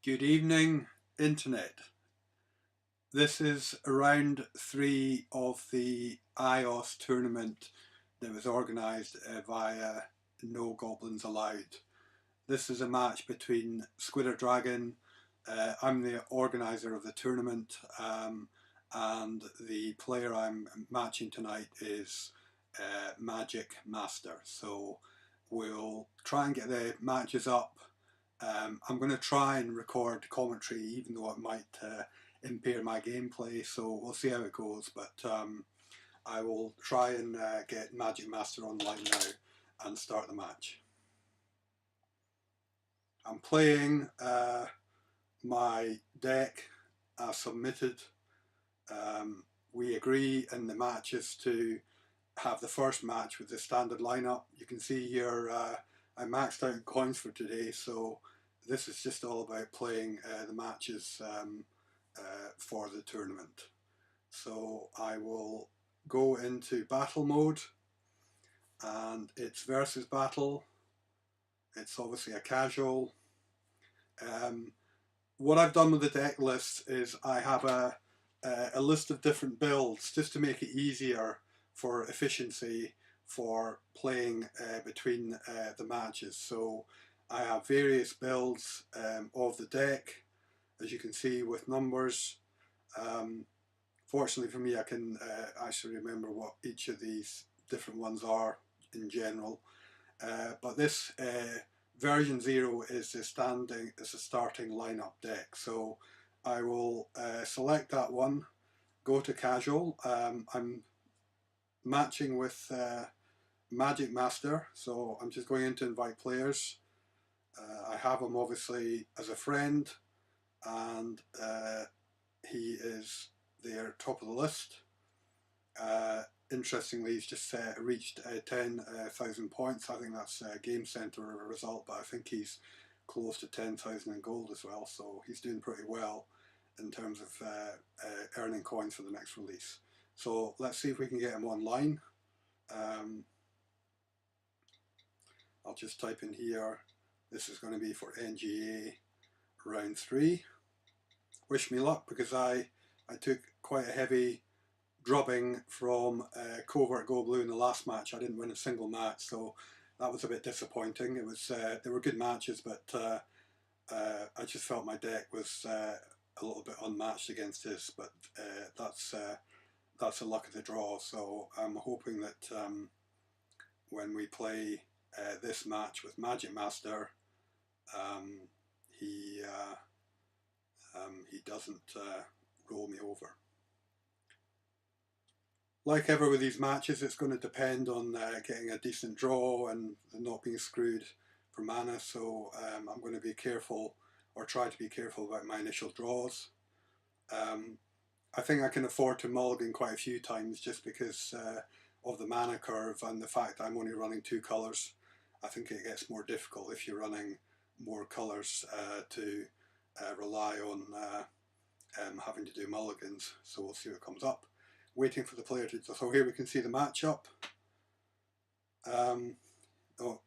Good evening, Internet. This is round 3 of the iOS tournament that was organised via No Goblins Allowed. This is a match between Squidder Dragon. I'm the organiser of the tournament, and the player I'm matching tonight is MagicMaster. So we'll try and get the matches up. I'm going to try and record commentary, even though it might impair my gameplay, so we'll see how it goes. But I will try and get MagicMaster online now and start the match. I'm playing my deck as submitted. We agree in the matches to have the first match with the standard lineup. You can see here I maxed out coins for today, so this is just all about playing the matches for the tournament. So I will go into battle mode, and it's versus battle. It's obviously a casual. What I've done with the deck list is I have a list of different builds just to make it easier for efficiency for playing between the matches. So I have various builds of the deck, as you can see, with numbers. Fortunately for me, I can actually remember what each of these different ones are in general. But this version 0 is a starting lineup deck. So I will select that one, go to casual. I'm matching with MagicMaster, so I'm just going in to invite players. I have him obviously as a friend, and he is there top of the list. Interestingly, he's just reached 10,000 points. I think that's a Game Center result, but I think he's close to 10,000 in gold as well, so he's doing pretty well in terms of earning coins for the next release. So let's see if we can get him online. I'll just type in here, this is going to be for NGA round 3. Wish me luck, because I took quite a heavy drubbing from Covert Go Blue in the last match. I didn't win a single match, so that was a bit disappointing. It was they were good matches, but I just felt my deck was a little bit unmatched against his. But that's the luck of the draw. So I'm hoping that when we play this match with MagicMaster, he doesn't roll me over. Like ever with these matches, it's going to depend on getting a decent draw and not being screwed for mana, so I'm going to be careful, or try to be careful about my initial draws. I think I can afford to mulligan quite a few times just because of the mana curve and the fact I'm only running 2 colours. I think it gets more difficult if you're running more colours to rely on having to do mulligans, so we'll see what comes up. Waiting for the player to... So here we can see the matchup.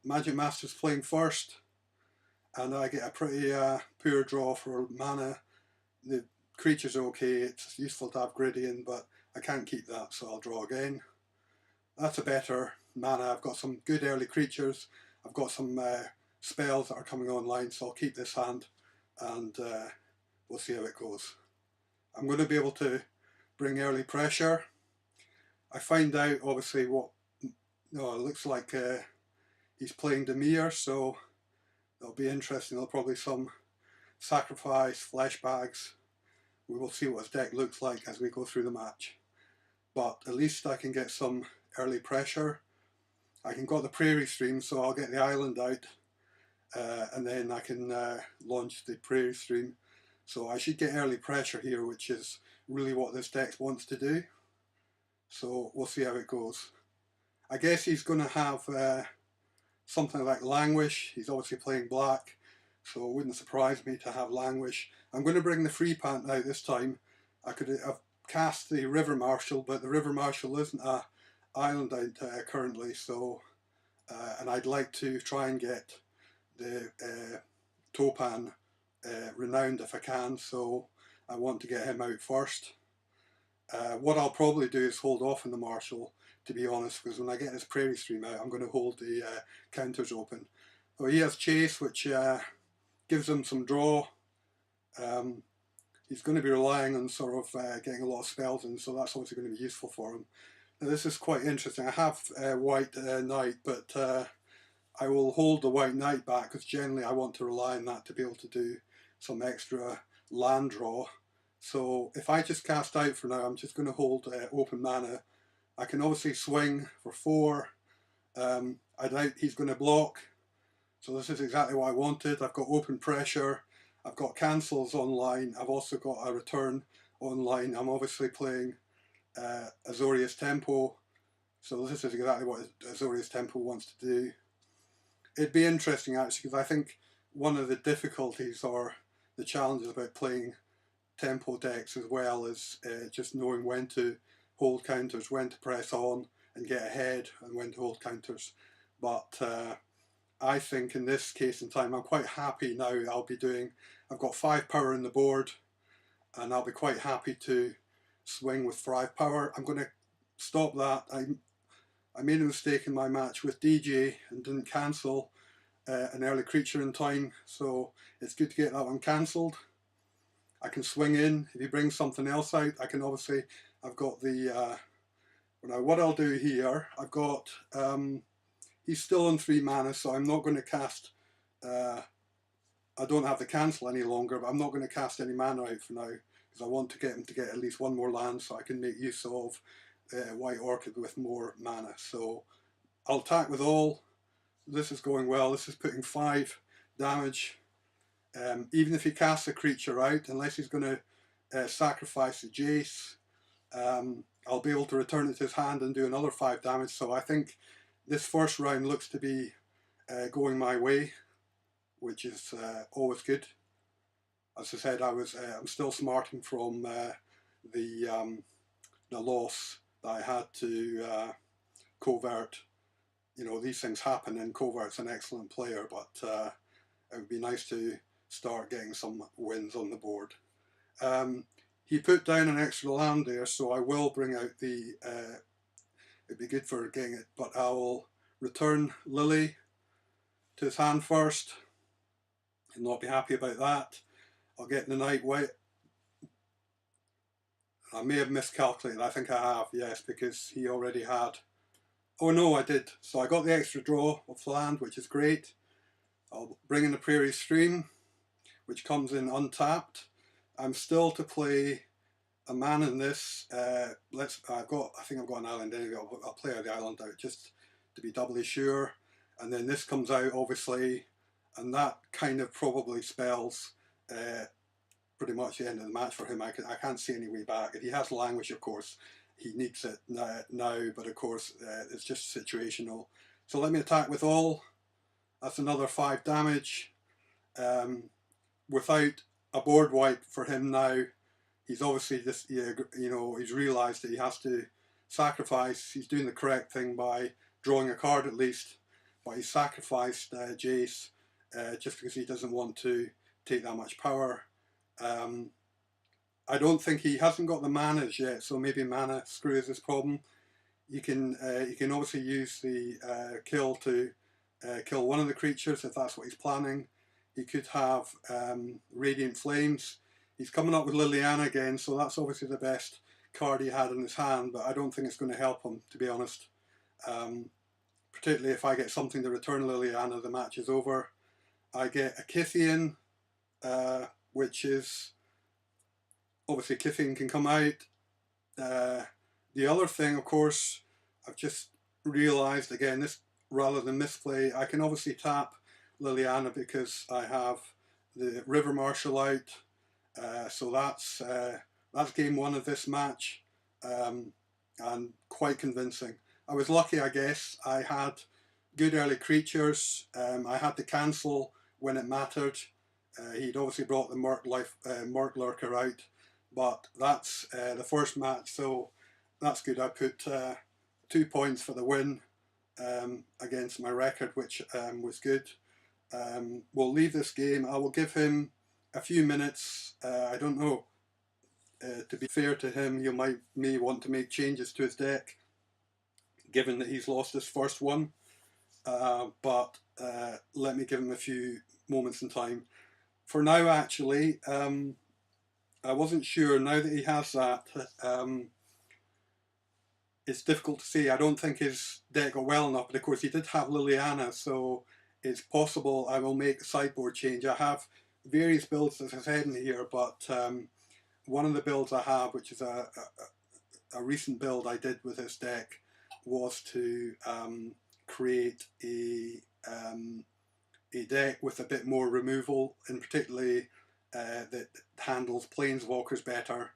MagicMaster's playing first, and I get a pretty poor draw for mana. The creatures are okay, it's useful to have Gradient, but I can't keep that, so I'll draw again. That's a better mana. I've got some good early creatures, I've got some spells that are coming online, so I'll keep this hand, and we'll see how it goes. I'm going to be able to bring early pressure. I find out obviously what, it looks like he's playing Demir, so that'll be interesting. There'll probably some sacrifice, flesh bags. We will see what his deck looks like as we go through the match. But at least I can get some early pressure. I can go the Prairie Stream, so I'll get the island out, and then I can launch the Prairie Stream. So I should get early pressure here, which is really what this deck wants to do. So we'll see how it goes. I guess he's going to have something like Languish. He's obviously playing black, so it wouldn't surprise me to have Languish. I'm going to bring the Free Pant out this time. I could have cast the River Marshal, but the River Marshal isn't a island out currently, so and I'd like to try and get the Topan renowned if I can, so I want to get him out first. What I'll probably do is hold off on the Marshal, to be honest, because when I get his Prairie Stream out, I'm going to hold the counters open. So he has Chase, which gives him some draw. He's going to be relying on sort of getting a lot of spells in, so that's obviously going to be useful for him. Now, this is quite interesting. I have White Knight, but I will hold the White Knight back because generally I want to rely on that to be able to do some extra land draw. So if I just cast out for now, I'm just going to hold open mana. I can obviously swing for 4. I doubt he's going to block. So this is exactly what I wanted. I've got open pressure. I've got cancels online. I've also got a return online. I'm obviously playing Azorius Tempo. So this is exactly what Azorius Tempo wants to do. It'd be interesting actually, because I think one of the difficulties or the challenges about playing tempo decks as well is just knowing when to hold counters, when to press on and get ahead, and when to hold counters. But I think in this case in time, I'm quite happy now. I've got 5 power in the board, and I'll be quite happy to swing with 5 power. I'm going to stop that. I made a mistake in my match with DJ and didn't cancel an early creature in time, so it's good to get that one cancelled. I can swing in. If he brings something else out, I can obviously, I've got the, now what I'll do here, I've got, he's still on 3 mana, so I'm not going to cast, I don't have the cancel any longer, but I'm not going to cast any mana out for now, because I want to get him to get at least 1 more land so I can make use of White Orchid with more mana. So I'll attack with all. This is going well. This is putting 5 damage. Even if he casts a creature out, unless he's going to sacrifice the Jace, I'll be able to return it to his hand and do another 5 damage. So I think this first round looks to be going my way, which is always good. As I said, I'm still smarting from the loss that I had to Covert. You know, these things happen, and Covert's an excellent player, but it would be nice to start getting some wins on the board. He put down an extra land there, so I will bring out the, it'd be good for getting it, but I will return Lily to his hand first. He'll not be happy about that. I'll get the Night White. I may have miscalculated, I think I have, yes, because he already had, oh no, I did. So I got the extra draw of land, which is great. I'll bring in the Prairie Stream, which comes in untapped. I'm still to play a mana in this. I think I've got an island anyway. I'll play the island out just to be doubly sure. And then this comes out, obviously, and that kind of probably spells pretty much the end of the match for him. I can't see any way back. If he has language, of course, he needs it now, but of course, it's just situational. So let me attack with all. That's another 5 damage. Without a board wipe for him now, he's obviously just, he's realised that he has to sacrifice. He's doing the correct thing by drawing a card at least, but he sacrificed Jace just because he doesn't want to take that much power. I don't think he hasn't got the manas yet, so maybe mana screws this problem. You can obviously use the kill to kill one of the creatures if that's what he's planning. He could have Radiant Flames. He's coming up with Liliana again, so that's obviously the best card he had in his hand, but I don't think it's going to help him, to be honest. Particularly if I get something to return Liliana, the match is over. I get a Kythian, which is, obviously Kythian can come out. The other thing, of course, I've just realised, again, this rather than misplay, I can obviously tap Liliana because I have the River Marshal out. So that's game 1 of this match, and quite convincing. I was lucky, I guess. I had good early creatures. I had to cancel when it mattered. He'd obviously brought the Murk Lurker out, but that's the first match, so that's good. I put 2 points for the win against my record, which was good. We'll leave this game. I will give him a few minutes. I don't know. To be fair to him, he may want to make changes to his deck, given that he's lost his first one. But let me give him a few moments in time. For now, actually, I wasn't sure. Now that he has that, it's difficult to say. I don't think his deck got well enough, but of course he did have Liliana, so it's possible I will make a sideboard change. I have various builds, as I said in here, but one of the builds I have, which is a recent build I did with this deck, was to create a deck with a bit more removal, and particularly that handles planeswalkers better.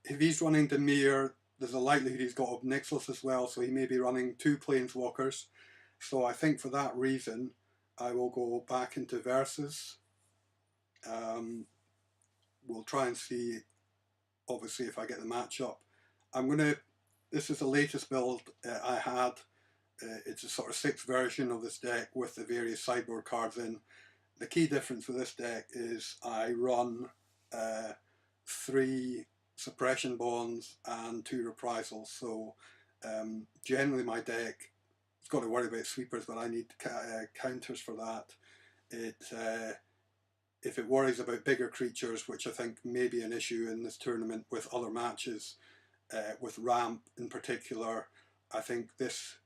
If he's running Dimir, there's a likelihood he's got Obnixilus as well, so he may be running 2 planeswalkers. So I think for that reason, I will go back into Versus. We'll try and see, obviously, if I get the matchup. This is the latest build I had. It's a sort of 6th version of this deck with the various sideboard cards in. The key difference with this deck is I run 3 suppression bonds and 2 reprisals. So generally my deck has got to worry about sweepers, but I need counters for that. If it worries about bigger creatures, which I think may be an issue in this tournament with other matches, with ramp in particular, I think this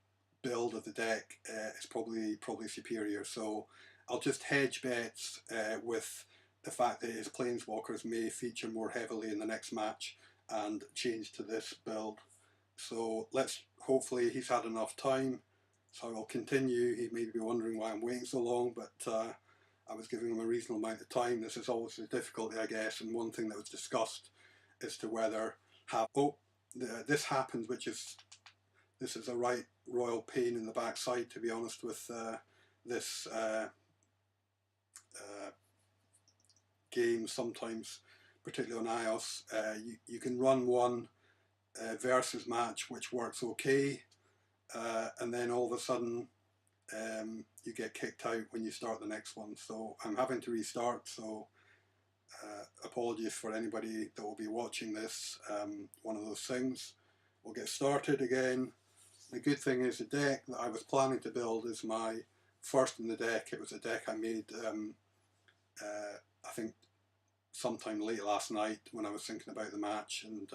build of the deck is probably superior. So I'll just hedge bets with the fact that his planeswalkers may feature more heavily in the next match and change to this build. So hopefully he's had enough time. So I will continue. He may be wondering why I'm waiting so long, but I was giving him a reasonable amount of time. This is always a difficulty, I guess, and one thing that was discussed as to whether this happens, this is a right royal pain in the backside, to be honest, with this game sometimes, particularly on iOS. You can run one versus match which works okay, and then all of a sudden you get kicked out when you start the next one. So I'm having to restart, so apologies for anybody that will be watching this. One of those things. We'll get started again. The good thing is the deck that I was planning to build is my first in the deck. It was a deck I made I think sometime late last night when I was thinking about the match, and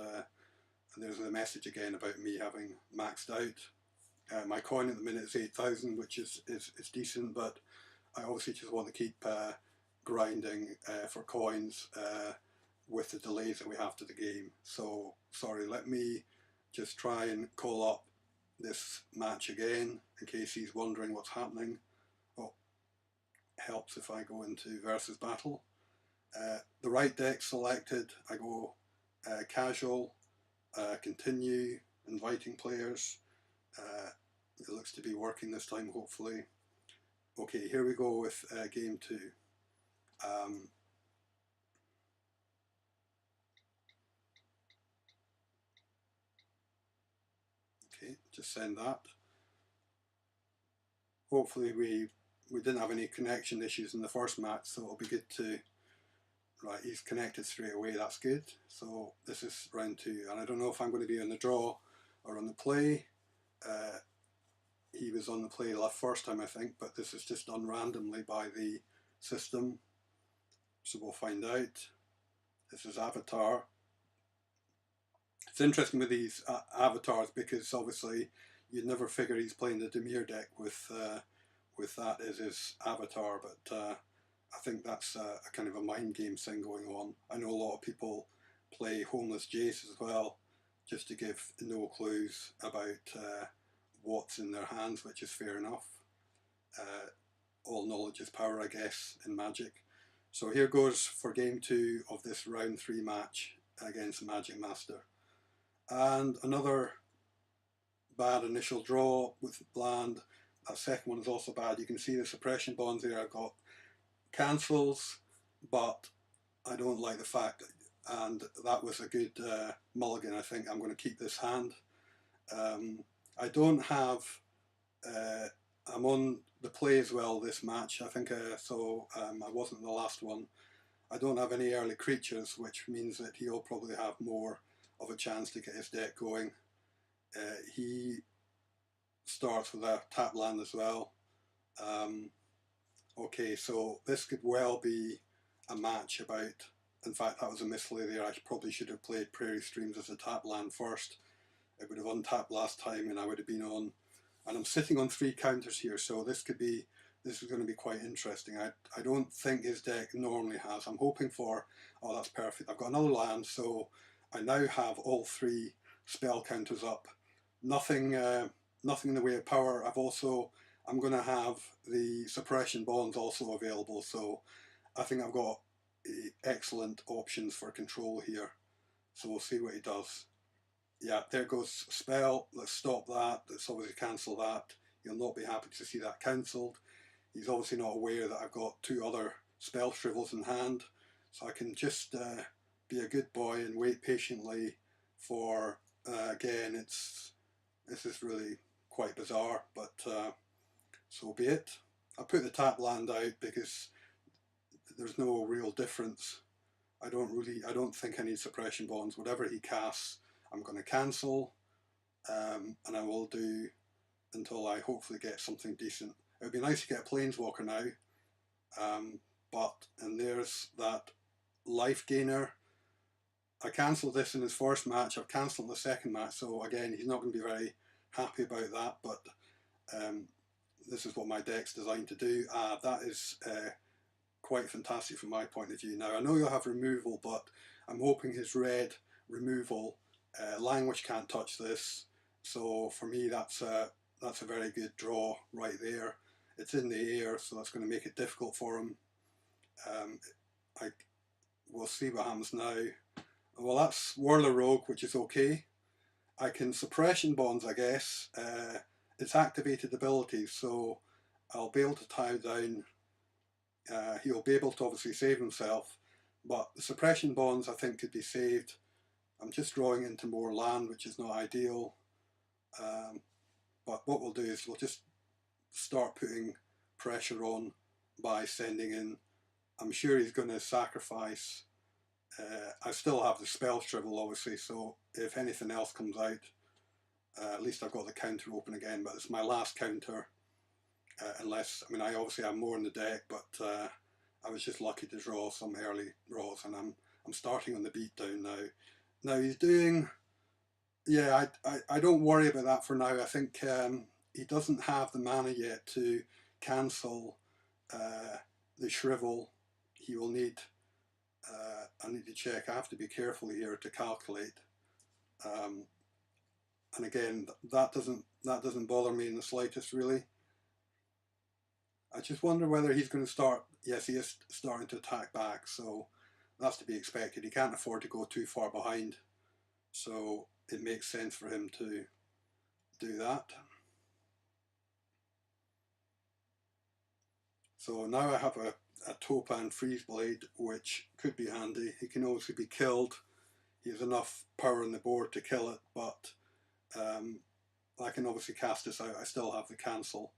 there's a message again about me having maxed out. My coin at the minute is 8,000, which is decent, but I obviously just want to keep grinding for coins with the delays that we have to the game. So sorry, let me just try and call up this match again in case he's wondering what's happening. Oh, helps if I go into versus battle. The right deck selected, I go casual, continue, inviting players. It looks to be working this time, hopefully. Okay, here we go with game 2. Okay, just send that. Hopefully we didn't have any connection issues in the first match, so it'll be good to... Right, he's connected straight away, that's good. So this is round 2, and I don't know if I'm going to be on the draw or on the play. He was on the play the first time, I think, but this is just done randomly by the system. So we'll find out. This is Avatar. It's interesting with these avatars because obviously you'd never figure he's playing the Dimir deck with that as his avatar, but I think that's a kind of a mind game thing going on. I know a lot of people play Homeless Jace as well, just to give no clues about what's in their hands, which is fair enough. All knowledge is power, I guess, in Magic. So here goes for game 2 of this round 3 match against MagicMaster. And another bad initial draw with Bland. That second one is also bad. You can see the suppression bonds there. I've got cancels, but I don't like the fact, and that was a good mulligan. I think I'm going to keep this hand. I don't have, I'm on the play as well this match, I think, so I wasn't in the last one. I don't have any early creatures, which means that he'll probably have more of a chance to get his deck going. He starts with a tap land as well. Okay, so this could well be a match about, in fact that was a misplay there, I probably should have played Prairie Streams as a tap land first. It would have untapped last time and I would have been on, and I'm sitting on 3 counters here, so this is going to be quite interesting. I don't think his deck normally has. I'm hoping for, oh that's perfect, I've got another land, so I now have all 3 spell counters up. Nothing in the way of power. I'm going to have the suppression bonds also available, so I think I've got excellent options for control here. So we'll see what he does. Yeah, there goes spell. Let's stop that. Let's obviously cancel that. He'll not be happy to see that cancelled. He's obviously not aware that I've got 2 other spell shrivels in hand, so I can just be a good boy and wait patiently for, again, this is really quite bizarre, but so be it. I put the tap land out because there's no real difference. I don't think I need suppression bonds. Whatever he casts, I'm going to cancel, and I will do until I hopefully get something decent. It would be nice to get a Planeswalker now, and there's that life gainer. I cancelled this in his first match, I've cancelled the second match, so again, he's not going to be very happy about that, but this is what my deck's designed to do. That is quite fantastic from my point of view. Now, I know you'll have removal, but I'm hoping his red removal, language can't touch this, so for me that's a very good draw right there. It's in the air, so that's going to make it difficult for him. We'll see what happens now. Well, that's Whirler Rogue, which is okay. I can suppression bonds, I guess. It's activated abilities, so I'll be able to tie down. He'll be able to obviously save himself, but the suppression bonds I think could be saved. I'm just drawing into more land, which is not ideal. But what we'll do is we'll just start putting pressure on by sending in. I'm sure he's going to sacrifice. I still have the spell shrivel obviously, so if anything else comes out, at least I've got the counter open again, but it's my last counter, unless, I mean, I obviously have more in the deck, but I was just lucky to draw some early draws, and I'm starting on the beatdown now. Now he's doing, yeah, I don't worry about that for now. I think he doesn't have the mana yet to cancel the shrivel. He will need, I need to check, I have to be careful here to calculate. And again, that doesn't bother me in the slightest, really. I just wonder whether he's going to start. Yes, he is starting to attack back, so that's to be expected. He can't afford to go too far behind, so it makes sense for him to do that. So now I have a Topan Freeze Blade, which could be handy. He can obviously be killed. He has enough power on the board to kill it, but I can obviously cast this out. I still have the cancel.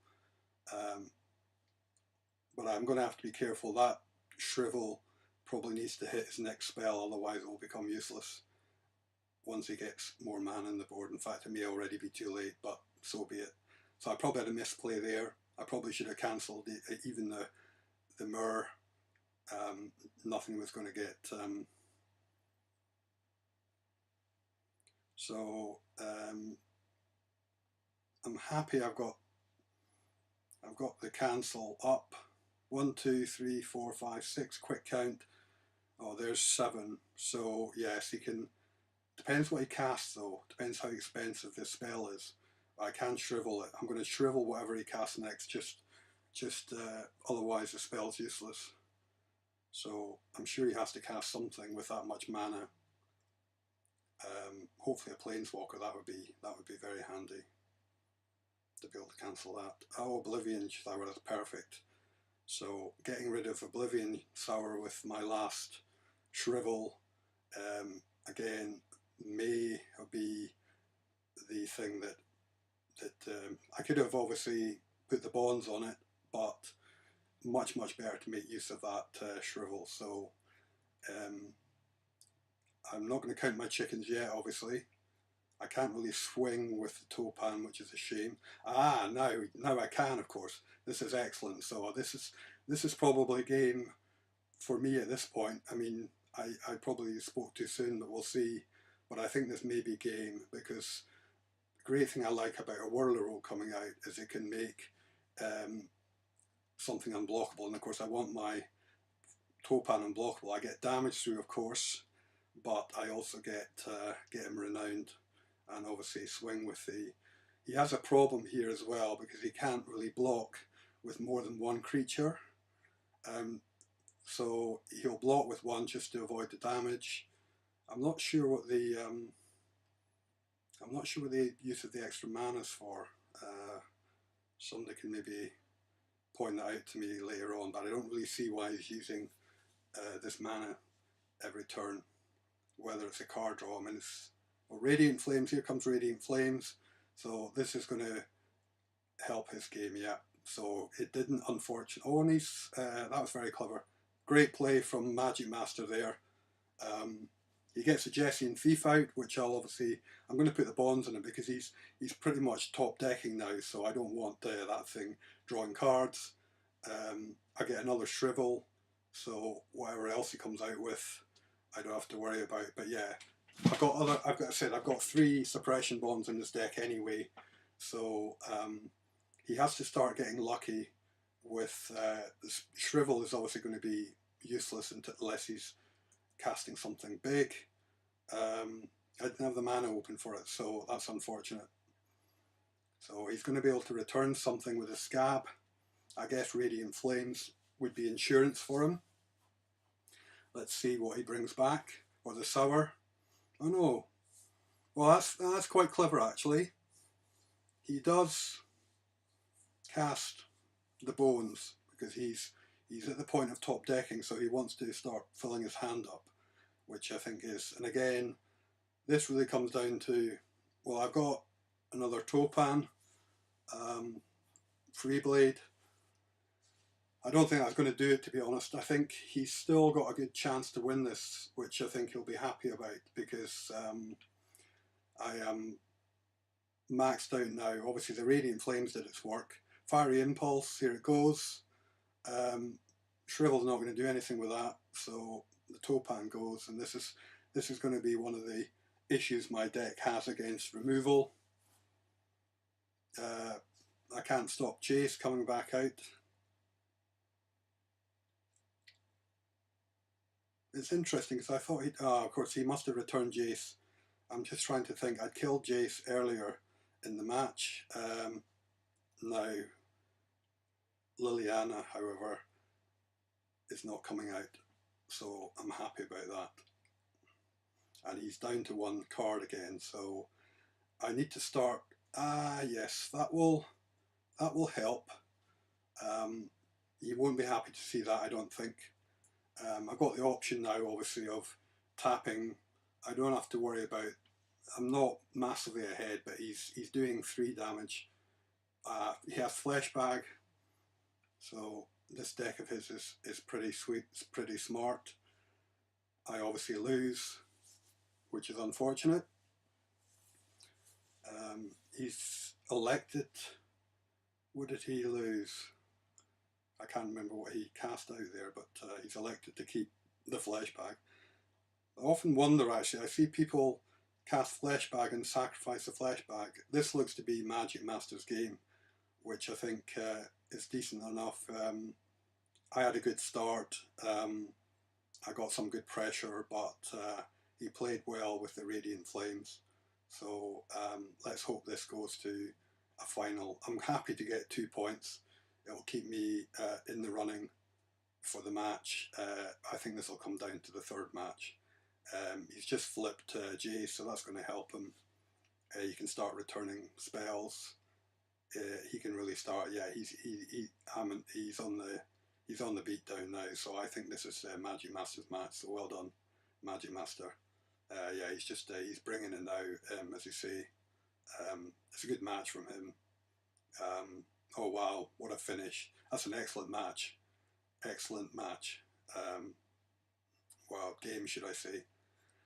But I'm going to have to be careful. That shrivel probably needs to hit his next spell, otherwise it will become useless once he gets more mana on the board. In fact, it may already be too late, but so be it. So I probably had a misplay there. I probably should have cancelled even the Myrrh. Nothing was going to get. So I'm happy I've got the cancel up. 1, 2, 3, 4, 5, 6, quick count. Oh, there's 7. So yes, he can. Depends what he casts though. Depends how expensive this spell is. I can shrivel it. I'm going to shrivel whatever he casts next. Just otherwise the spell's useless. So I'm sure he has to cast something with that much mana. Hopefully a Planeswalker. That would be very handy to be able to cancel that. Oh, Oblivion Sour, that's perfect. So getting rid of Oblivion Sour with my last shrivel, again, may be the thing that I could have obviously put the bonds on it, but much better to make use of that shrivel. So I'm not going to count my chickens yet, obviously. I can't really swing with the toe pan, which is a shame. Now I can, of course. This is excellent. So this is probably a game for me at this point. I mean, I probably spoke too soon, but we'll see. But I think this may be game, because the great thing I like about a whirler roll coming out is it can make um, something unblockable. And of course, I want my toe pan unblockable. I get damage through, of course, but I also get him renowned, and obviously swing with the. He has a problem here as well, because he can't really block with more than one creature. So he'll block with one just to avoid the damage. I'm not sure what the use of the extra mana is for. Somebody can maybe point that out to me later on, but I don't really see why he's using this mana every turn, whether it's a card draw. I mean, Radiant Flames, here comes Radiant Flames, so this is going to help his game, yeah. So it didn't, unfortunately. Oh, and that was very clever. Great play from MagicMaster there. He gets a Jesse and Thief out, which I'm going to put the bonds in it, because he's pretty much top decking now, so I don't want that thing drawing cards. I get another Shrivel, so whatever else he comes out with, I don't have to worry about. But yeah, I've got 3 suppression bonds in this deck anyway, so he has to start getting lucky with this. Shrivel is obviously going to be useless unless he's casting something big. I didn't have the mana open for it, so that's unfortunate. So he's going to be able to return something with a Scab. I guess Radiant Flames would be insurance for him. Let's see what he brings back. Or the Sour. Oh no. Well, that's quite clever, actually. He does cast the Bones, because he's at the point of top decking, so he wants to start filling his hand up, which I think is, and again, this really comes down to, well, I've got another toe pan, Freeblade. I don't think that's going to do it, to be honest. I think he's still got a good chance to win this, which I think he'll be happy about, because I am maxed out now. Obviously the Radiant Flames did its work. Fiery Impulse, here it goes. Shrivel's not going to do anything with that, so the toe pan goes, and this is going to be one of the issues my deck has against removal. I can't stop Jace coming back out. It's interesting, because I thought of course he must have returned Jace. I'm just trying to think. I'd killed Jace earlier in the match. Now Liliana, however, is not coming out, so I'm happy about that. And he's down to 1 card again, so I need to start. Yes, that will help. You won't be happy to see that, I don't think. I've got the option now, obviously, of tapping. I don't have to worry about. I'm not massively ahead, but he's doing 3 damage. He has Flesh Bag, so this deck of his is pretty sweet. It's pretty smart. I obviously lose, which is unfortunate. He's elected. What did he lose? I can't remember what he cast out there, but he's elected to keep the Flesh Bag. I often wonder, actually, I see people cast Flesh Bag and sacrifice the Flesh Bag. This looks to be MagicMaster's game, which I think is decent enough. I had a good start. I got some good pressure, but he played well with the Radiant Flames. So let's hope this goes to a final. I'm happy to get 2 points. It'll keep me in the running for the match. I think this will come down to the 3rd match. He's just flipped Jace, so that's going to help him. He can start returning spells. He can really start. Yeah, he's on the beat down now. So I think this is MagicMaster's match. So well done, MagicMaster. Yeah, he's bringing it now, as you say. It's a good match from him. Oh wow, what a finish. That's an excellent match. Excellent match. well, game, should I say.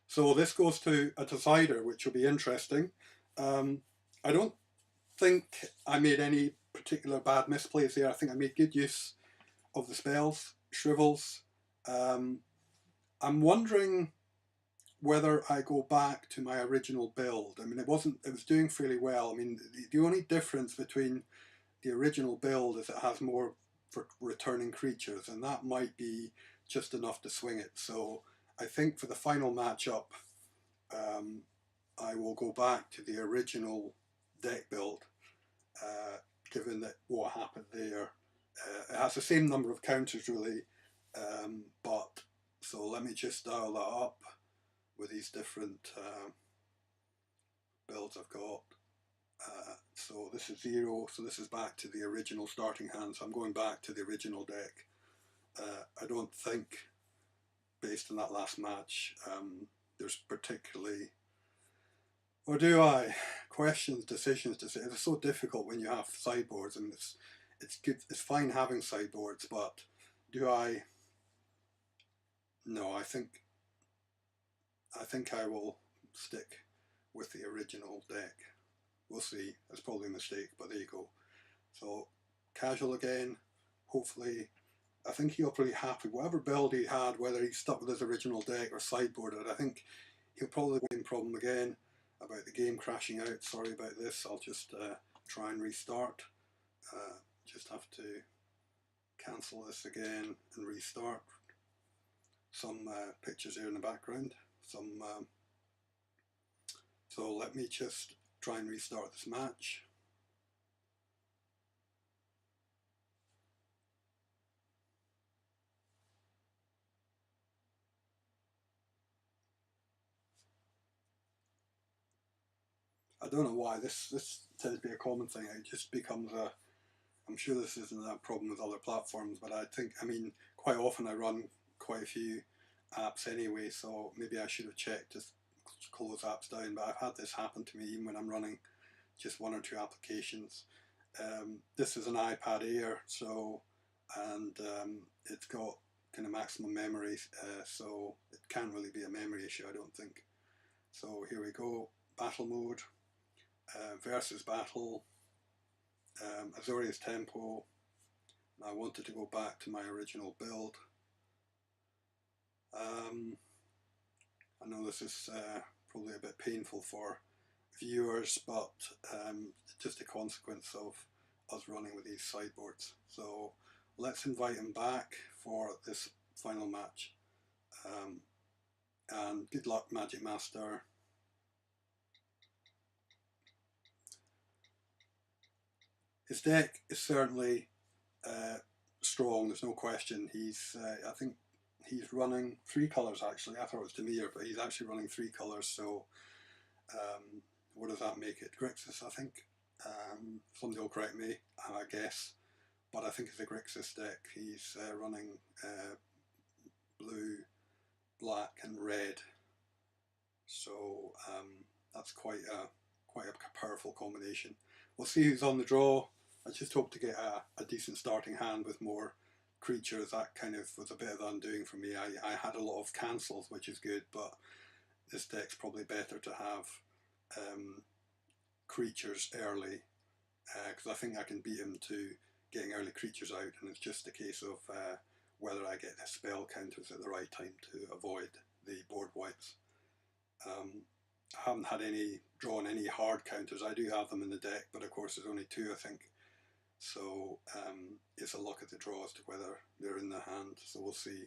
So this goes to a decider, which will be interesting. I don't think I made any particular bad misplays there. I think I made good use of the spells, shrivels. I'm wondering whether I go back to my original build. I mean, it was doing fairly well. I mean, the only difference between the original build is it has more for returning creatures, and that might be just enough to swing it. So I think for the final matchup, I will go back to the original deck build, given that what happened there. It has the same number of counters really, but so let me just dial that up with these different builds I've got. So this is 0, so this is back to the original starting hand, so I'm going back to the original deck. I don't think, based on that last match, there's particularly, or do I? Questions, decisions to say. It's so difficult when you have sideboards, and it's good. It's fine having sideboards, but do I? No, I think I will stick with the original deck. We'll see. It's probably a mistake, but there you go. So casual again. Hopefully, I think he'll be happy. Whatever build he had, whether he stuck with his original deck or sideboarded, I think he'll probably have the same problem again about the game crashing out. Sorry about this. I'll just try and restart. Just have to cancel this again and restart. Some pictures here in the background. So let me just try and restart this match. I don't know why this tends to be a common thing. It just becomes a. I'm sure this isn't a problem with other platforms, but I mean, quite often I run quite a few apps anyway, so maybe I should have checked to close apps down. But I've had this happen to me even when I'm running just 1 or 2 applications. This is an iPad Air, so and it's got kind of maximum memory, so it can't really be a memory issue, I don't think. So here we go, battle mode, versus battle, Azorius tempo. I wanted to go back to my original build. I know this is probably a bit painful for viewers, but just a consequence of us running with these sideboards. So let's invite him back for this final match. And good luck, MagicMaster. His deck is certainly strong, there's no question. He's, I think he's running 3 colours actually. I thought it was Demir, but he's actually running 3 colours, so what does that make it? Grixis, I think. Somebody will correct me, I guess, but I think it's a Grixis deck. He's running blue, black and red, so that's quite a powerful combination. We'll see who's on the draw. I just hope to get a decent starting hand with more creatures. That kind of was a bit of the undoing for me. I had a lot of cancels, which is good, but this deck's probably better to have creatures early, because I think I can beat him to getting early creatures out, and it's just a case of whether I get the spell counters at the right time to avoid the board wipes. I haven't drawn any hard counters. I do have them in the deck, but of course there's only 2, I think. So it's a luck of the draw as to whether they're in the hand. So we'll see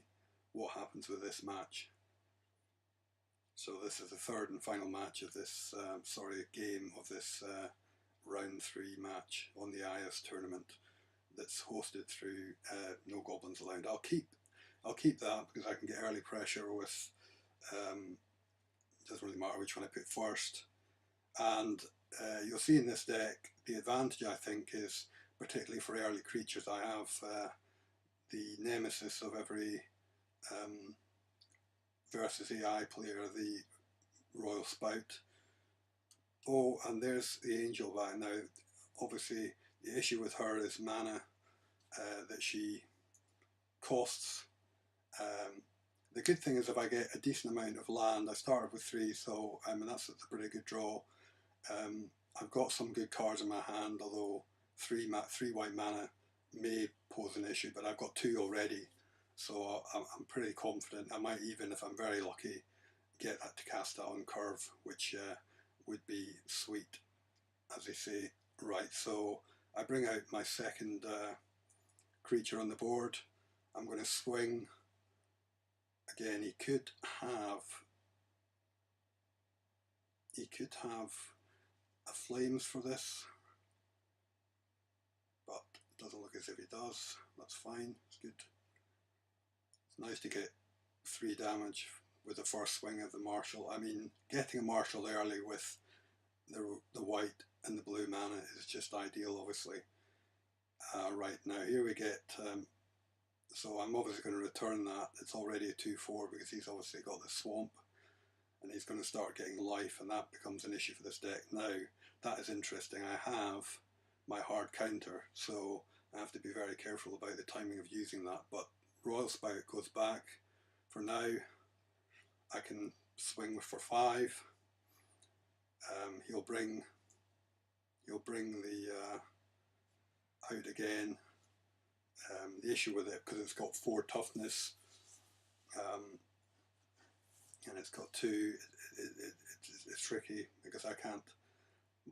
what happens with this match. So this is the 3rd and final match of this, game of this round 3 match on the iOS tournament that's hosted through No Goblins Allowed. I'll keep that because I can get early pressure with. Doesn't really matter which one I put first. And you'll see in this deck, the advantage I think is, particularly for early creatures, I have the nemesis of every versus AI player, the Royal Spout. Oh, and there's the Angel back now. Obviously, the issue with her is mana, that she costs the good thing is if I get a decent amount of land, I started with 3, so that's a pretty good draw. I've got some good cards in my hand, although 3 white mana may pose an issue, but I've got 2 already, so I'm pretty confident. I might even, if I'm very lucky, get that to cast it on curve, which would be sweet, as they say. Right, so I bring out my second creature on the board. I'm going to swing. Again, he could have a flames for this, but it doesn't look as if he does. That's fine, it's good. It's nice to get 3 damage with the first swing of the marshal. I mean, getting a marshal early with the white and the blue mana is just ideal, obviously. Right, now here we get, so I'm obviously going to return that. It's already a 2/4 because he's obviously got the swamp, and he's going to start getting life, and that becomes an issue for this deck. Now, that is interesting. I have my hard counter, so I have to be very careful about the timing of using that, but Royal Spout goes back. For now, I can swing for 5. He'll bring the out again. The issue with it, because it's got 4 toughness, and it's got 2, it's tricky because I can't.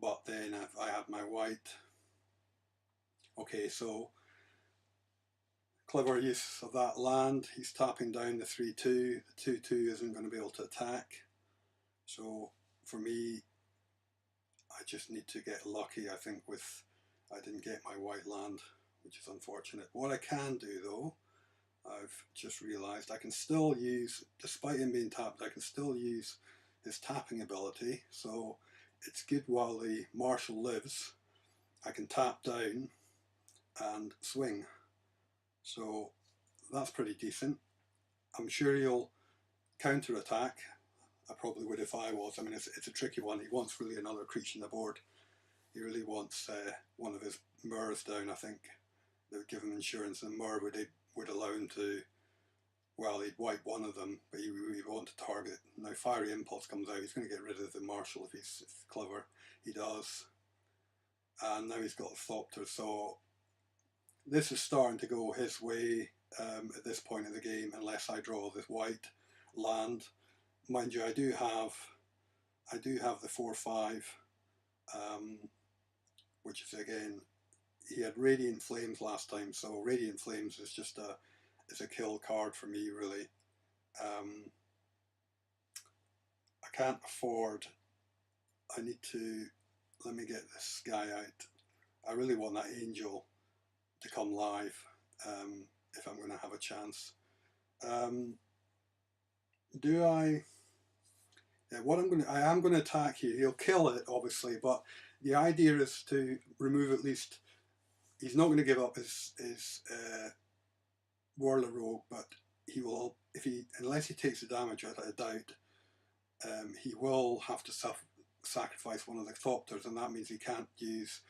But then if I have my white, okay, so clever use of that land. He's tapping down the 3/2. The 2/2 isn't going to be able to attack. So for me, I just need to get lucky, I think, with I didn't get my white land, which is unfortunate. What I can do though, I've just realised I can still use, despite him being tapped, I can still use his tapping ability. So it's good while the marshal lives. I can tap down and swing. So that's pretty decent. I'm sure he'll counter attack. I probably would if I was. I mean, it's a tricky one. He wants really another creature on the board. He really wants one of his Murs down, I think. That would give him insurance, and Mur would allow him to, well, he'd wipe one of them, but he would want to target. Now Fiery Impulse comes out, he's going to get rid of the marshal if he's clever. He does. And now he's got the Thopter, so this is starting to go his way at this point in the game, unless I draw this white land. Mind you, I do have the 4/5, which is, again, he had Radiant Flames last time, so Radiant Flames is just a kill card for me, really. I can't afford, I need to, let me get this guy out. I really want that Angel to come live if I'm going to have a chance. Do I? Yeah, I am going to attack here. He'll kill it, obviously, but the idea is to remove at least. He's not going to give up his Whirler Rogue, but he will, unless he takes the damage, without a doubt, he will have to sacrifice one of the Thopters, and that means he can't use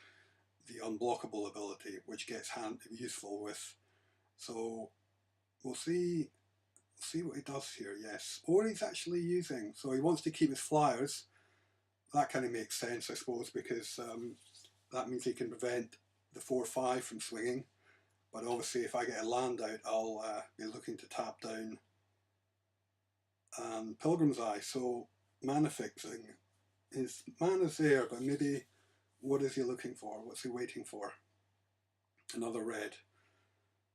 the unblockable ability, which gets useful with. So we'll see what he does here. Yes, or he's actually using. So he wants to keep his flyers. That kind of makes sense, I suppose, because that means he can prevent the 4/5 from swinging. But obviously, if I get a land out, I'll be looking to tap down and Pilgrim's Eye. So mana fixing. His mana's there, but maybe what is he looking for? What's he waiting for? Another red.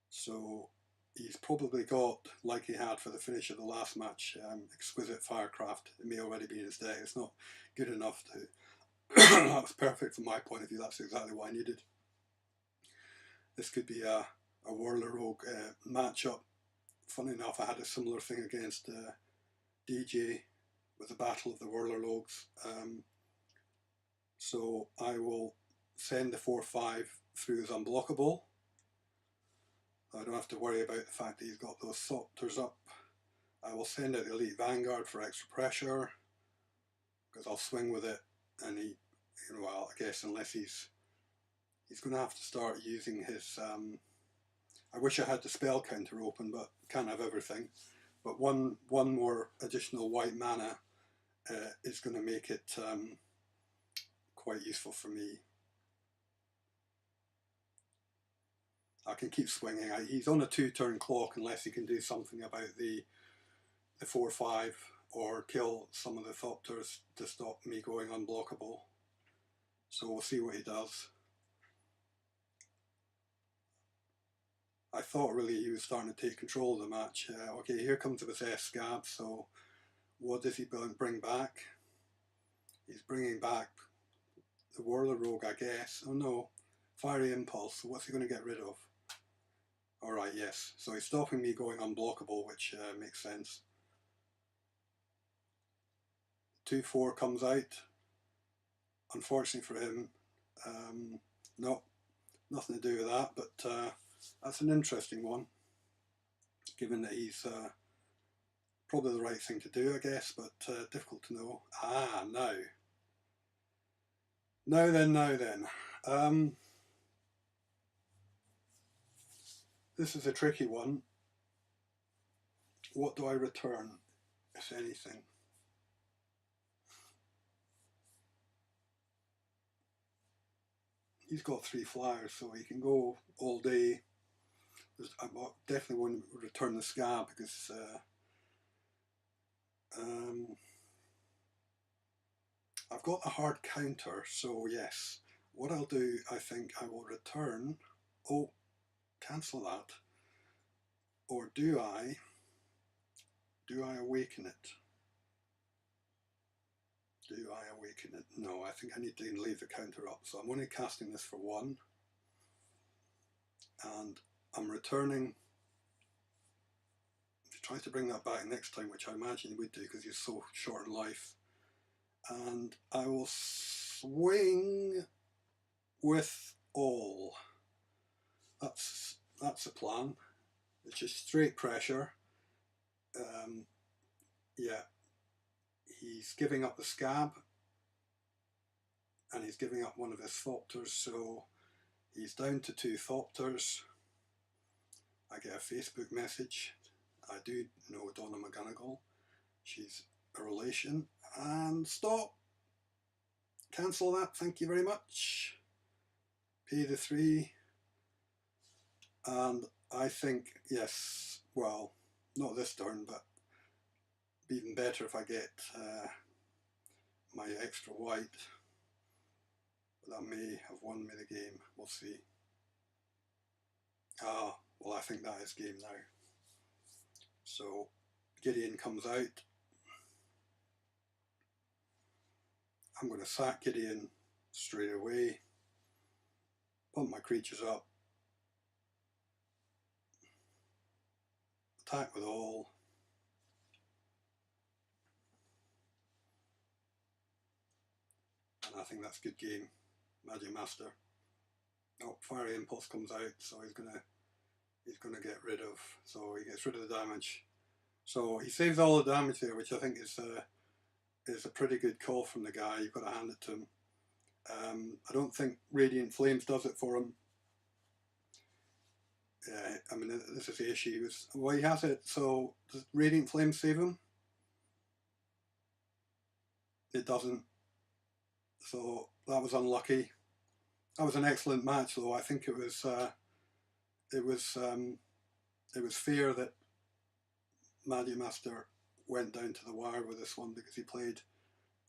So he's probably got, like he had for the finish of the last match, Exquisite Firecraft. It may already be in his deck. It's not good enough to. That's perfect from my point of view. That's exactly what I needed. This could be a Whirler Rogue matchup. Funny enough, I had a similar thing against DJ with the Battle of the Whirler Rogues. So I will send the 4/5 through as unblockable. I don't have to worry about the fact that he's got those Thopters up. I will send out the Elite Vanguard for extra pressure, because I'll swing with it, and he, well, I guess unless he's going to have to start using his, I wish I had the spell counter open, but can't have everything. but one more additional white mana is going to make it quite useful for me. I can keep swinging. He's on a 2-turn clock unless he can do something about the 4/5 or kill some of the Thopters to stop me going unblockable. So we'll see what he does. I thought really he was starting to take control of the match. Okay, here comes the possessed scab, so what does he bring back? He's bringing back the Warlord Rogue, I guess. Oh no, Fiery Impulse, so what's he going to get rid of? Alright, yes, so he's stopping me going unblockable, which makes sense. 2/4 comes out. Unfortunately for him, no, nothing to do with that, but that's an interesting one, given that he's probably the right thing to do, I guess, but difficult to know. Ah, now. Now then. This is a tricky one. What do I return, if anything? He's got 3 flyers, so he can go all day. I definitely wouldn't return the scab because I've got a hard counter, so yes. What I'll do, I think I will return. Oh, cancel that. Or do I awaken it? Do I awaken it? No, I think I need to leave the counter up. So I'm only casting this for 1. And I'm returning. If you try to bring that back next time, which I imagine you would do because he's so short in life. And I will swing with all. That's the plan. It's just straight pressure. Yeah, he's giving up the scab, and he's giving up one of his Thopters, so he's down to 2 Thopters. I get a Facebook message. I do know Donna McGonagall. She's a relation. And stop. Cancel that, thank you very much. Pay the 3. And I think, yes, well, not this turn, but even better if I get my extra white. But that may have won me the game, we'll see. Ah, well, I think that is game now. So Gideon comes out. I'm going to sack Gideon straight away. Pump my creatures up. Attack with all. And I think that's good game. MagicMaster. Oh, Fiery Impulse comes out, so he's gonna get rid of. So he gets rid of the damage. So he saves all the damage there, which I think is a pretty good call from the guy. You've got to hand it to him. I don't think Radiant Flames does it for him. I mean, this is the issue. Well, he has it. So does Radiant Flames save him? It doesn't. So that was unlucky. That was an excellent match, though. I think it was fair that MagicMaster went down to the wire with this one because he played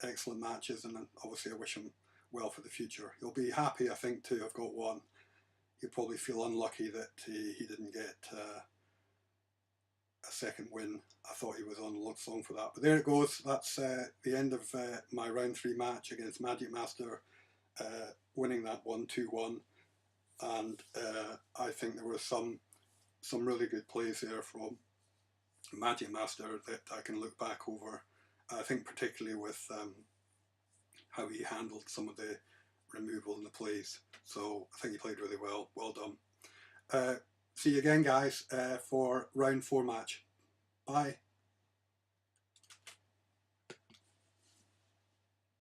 excellent matches, and obviously I wish him well for the future. He'll be happy, I think, to have got one. He'll probably feel unlucky that he didn't get a second win. I thought he was on the song for that. But there it goes. That's the end of my round 3 match against MagicMaster, winning that 1-2-1. And I think there were some really good plays there from MagicMaster that I can look back over. I think particularly with how he handled some of the removal in the plays. So I think he played really well. Well done. See you again, guys, for round 4 match. Bye.